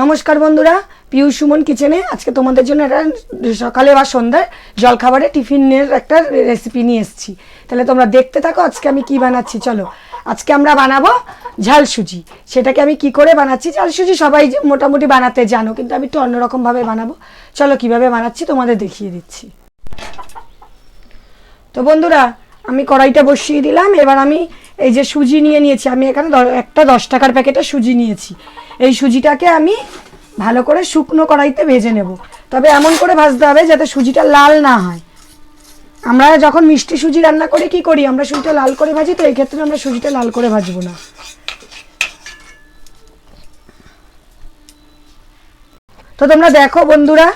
নমস্কার বন্ধুরা, পিউ সুমন কিচেনে আজকে তোমাদের জন্য একটা সকালে বা সন্ধ্যায় জলখাবারে টিফিনের একটা রেসিপি নিয়ে এসেছি। তাহলে তোমরা দেখতে থাকো আজকে আমি কি বানাচ্ছি। চলো, আজকে আমরা বানাবো ঝাল সুজি। সেটাকে আমি কি করে বানাচ্ছি, ঝাল সুজি সবাই মোটামুটি বানাতে জানো, কিন্তু আমি একটু অন্যরকমভাবে বানাবো। চলো কিভাবে বানাচ্ছি তোমাদের দেখিয়ে দিচ্ছি। তো বন্ধুরা, আমি কড়াইটা বসিয়ে দিলাম। এবার আমি এই যে সুজি নিয়েছি, আমি এখানে একটা 10 টাকার প্যাকেটে সুজি নিয়েছি। এই সুজিটাকে আমি ভালো করে শুকনো কড়াইতে ভেজে নেব। তবে এমন করে ভাজতে হবে যাতে সুজিটা লাল না হয়। আমরা যখন মিষ্টি সুজি রান্না করি কি করি, আমরা সুজিটা লাল করে ভাজি, তো এই ক্ষেত্রে আমরা সুজিটা লাল করে ভাজবো না। তো তোমরা দেখো বন্ধুরা,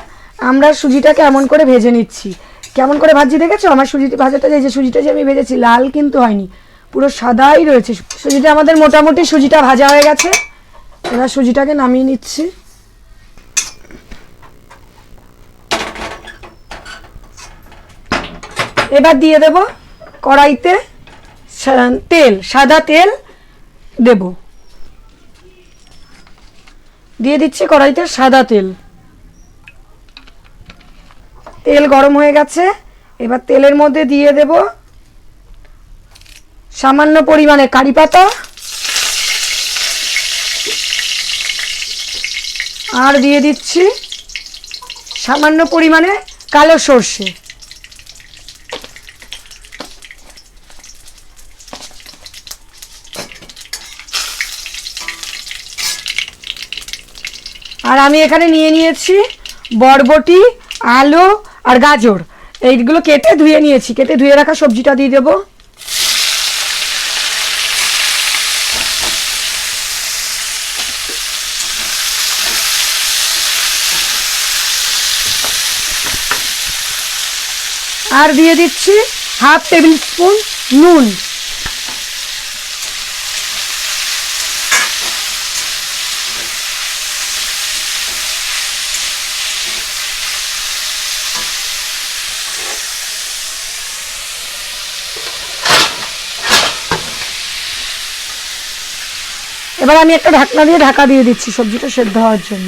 আমরা সুজিটাকে এমন করে ভেজে নিচ্ছি। কেমন করে ভাজি দেখেছো? আমার সুজি ভাজাটা, এই যে সুজিটা যে আমি ভেজেছি, লাল কিন্তু হয়নি, পুরো সাদাই রয়েছে। সুজিটা আমাদের মোটামুটি সুজিটা ভাজা হয়ে গেছে। এবার সুজিটাকে নামিয়ে নিচ্ছি। এবার দিয়ে দেব কড়াইতে তেল, সাদা তেল দেব। দিয়ে দিচ্ছি কড়াইতে সাদা তেল। তেল গরম হয়ে গেছে। এবার তেলের মধ্যে দিয়ে দেব সামান্য পরিমাণে কারি পাতা আর দিয়ে দিচ্ছি সামান্য পরিমাণে কালো সর্ষে। আর আমি এখানে নিয়েছি বরবটি, আলু আর গাজর। এইগুলো কেটে ধুয়ে নিয়েছি। কেটে ধুয়ে রাখা সবজিটা দিয়ে দেবো। আর দিয়ে দিচ্ছি হাফ টেবিল স্পুন নুন। এবার আমি একটা ঢাকনা দিয়ে ঢাকা দিয়ে দিচ্ছি সবজিটা সেদ্ধ হওয়ার জন্য।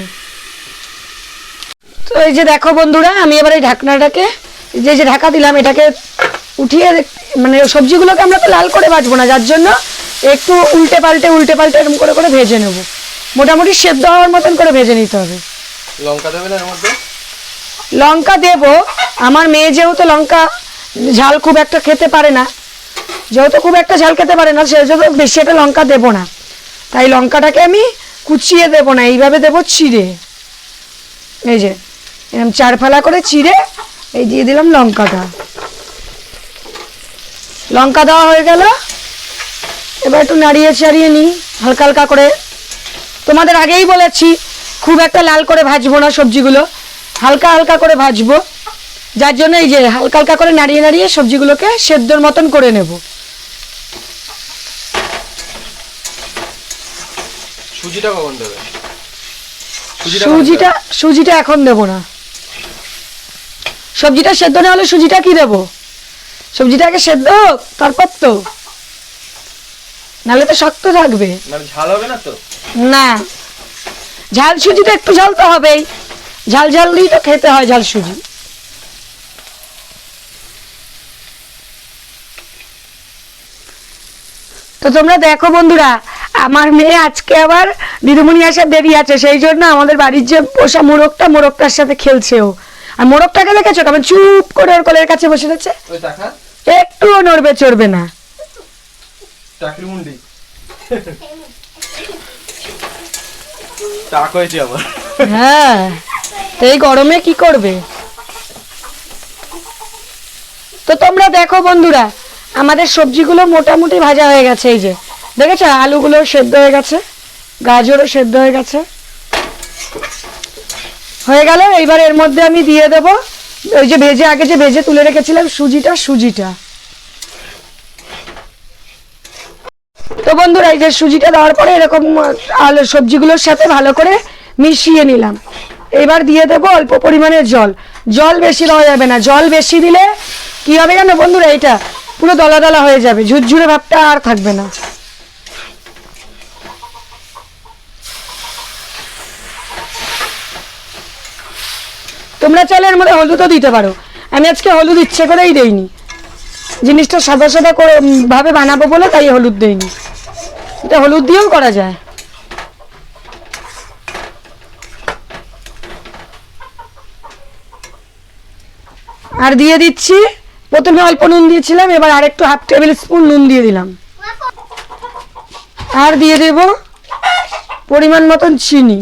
তো এই যে দেখো বন্ধুরা, আমি এবার এই ঢাকনাটাকে, যে ঢাকা দিলাম, এটাকে উঠিয়ে, মানে সবজিগুলোকে আমরা তো লাল করে ভাজবো না, যার জন্য একটু উল্টে পাল্টে এরকম করে করে ভেজে নেব। মোটামুটি সেদ্ধ হওয়ার মতন করে ভেজে নিতে হবে। লঙ্কা দেবে না এর মধ্যে? লঙ্কা দেবো। আমার মেয়ে যেহেতু লঙ্কা ঝাল খুব একটা খেতে পারে না, সেজন্য বেশি একটা লঙ্কা দেবো না। তাই লঙ্কাটাকে আমি কুচিয়ে দেবো না, এইভাবে দেবো চিড়ে। এই যে এরকম 4 ফালা করে চিড়ে এই দিয়ে দিলাম লঙ্কাটা। লঙ্কা দেওয়া হয়ে গেল। এবার একটু নাড়িয়ে চাড়িয়ে নিই হালকা হালকা করে। তোমাদের আগেই বলেছি খুব একটা লাল করে ভাজবো না সবজিগুলো, হালকা হালকা করে ভাজবো, যার জন্য এই যে হালকা হালকা করে নাড়িয়ে সবজিগুলোকে সেদ্ধর মতন করে নেব। সুজিটা কখন দেবে? সুজিটা এখন দেবো না। সবজিটা সেদ্ধ না হলে সুজিটা কি দেবো? সবজিটা আগে সেদ্ধ হোক, তারপর তো, নাহলে তো শক্ত থাকবে। মানে ঝাল হবে না তো? না, ঝাল সুজিটা একটু ঝাল তো হবেই। ঝাল দিয়েই তো খেতে হয় ঝাল সুজি। তো তোমরা দেখো বন্ধুরা, আমার মেয়ে আজকে আবার দিদিমণি আসার দেরি আছে, সেই জন্য আমাদের বাড়ির যে পোষা মোরগটার সাথে খেলছে ও। আর মোরগটাকে দেখেছো কেমন চুপ করে ওর কোলের কাছে বসে রয়েছে, একটুও নড়বে চড়বে না। হ্যাঁ, তো এই গরমে কি করবে। তো তোমরা দেখো বন্ধুরা, আমাদের সবজিগুলো মোটামুটি ভাজা হয়ে গেছে। এই যে দেখেছো, আলুগুলো সেদ্ধ হয়ে গেছে, গাজরও সেদ্ধ হয়ে গেছে, হয়ে গেল। এইবার এর মধ্যে আমি দিয়ে দেবো ওই যে ভেজে তুলে রেখেছিলাম সুজিটা। তো বন্ধুরা, এই যে সুজিটা দেওয়ার পরে এরকম আলু সবজিগুলোর সাথে ভালো করে মিশিয়ে নিলাম। এবার দিয়ে দেবো অল্প পরিমাণে জল বেশি দেওয়া যাবে না। জল বেশি দিলে কি হবে জানো বন্ধুরা, এটা পুরো দলা দলা হয়ে যাবে, ঝুরঝুরে ভাবটা আর থাকবে না। তোমরা চাইলে এর মধ্যে হলুদও দিতে পারো, আমি আজকে হলুদ ইচ্ছে করেই দেইনি, জিনিসটা সাদা সাদা করে ভাবে বানাবো বলে তাই হলুদ দেইনি। এটা হলুদ দিয়েও করা যায়। আর দিয়ে দিচ্ছি, প্রথমে অল্প নুন দিয়েছিলাম, এবার আরেকটু হাফ টেবিল স্পুন নুন দিয়ে দিলাম। আর দিয়ে দেব পরিমাণ মতন চিনি।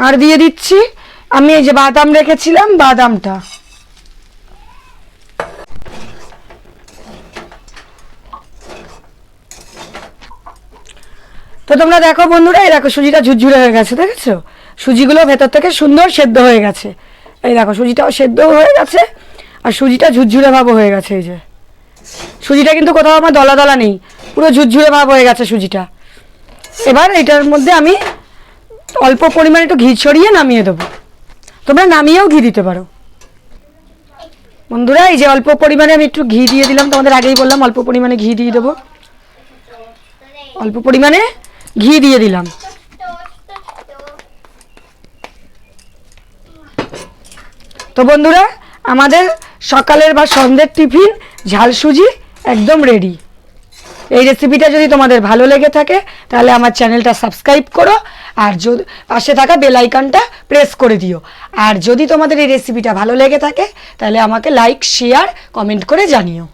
আর দিয়ে দিচ্ছি আমি এই যে বাদাম রেখেছিলাম, বাদামটা। তো তোমরা দেখো বন্ধুরা, এই দেখো সুজিটা ঝুরঝুরে হয়ে গেছে, দেখেছো? সুজিগুলো ভেতর থেকে সুন্দর সেদ্ধ হয়ে গেছে। এই দেখো সুজিটাও সেদ্ধ হয়ে গেছে আর সুজিটা ঝুরঝুরে ভাব হয়ে গেছে। এই যে সুজিটা কিন্তু কোথাও আমার দলা দলা নেই, পুরো ঝুরঝুরে ভাব হয়ে গেছে সুজিটা। এবার এটার মধ্যে আমি অল্প পরিমাণে একটু ঘি ছড়িয়ে নামিয়ে দেবো। তোমরা নামিয়েও ঘি দিতে পারো বন্ধুরা। এই যে অল্প পরিমাণে আমি একটু ঘি দিয়ে দিলাম, তোমাদের আগেই বললাম অল্প পরিমাণে ঘি দিয়ে দেবো। অল্প পরিমাণে ঘি দিয়ে দিলাম। তো বন্ধুরা, আমাদের সকালের বা সন্ধ্যের টিফিন ঝাল সুজি একদম রেডি। এই রেসিপিটা যদি তোমাদের ভালো লেগে থাকে তাহলে আমার চ্যানেলটা সাবস্ক্রাইব করো, আর যদি পাশে থাকা বেল আইকনটা প্রেস করে দিও। আর যদি তোমাদের এই রেসিপিটা ভালো লেগে থাকে তাহলে আমাকে লাইক, শেয়ার, কমেন্ট করে জানিও।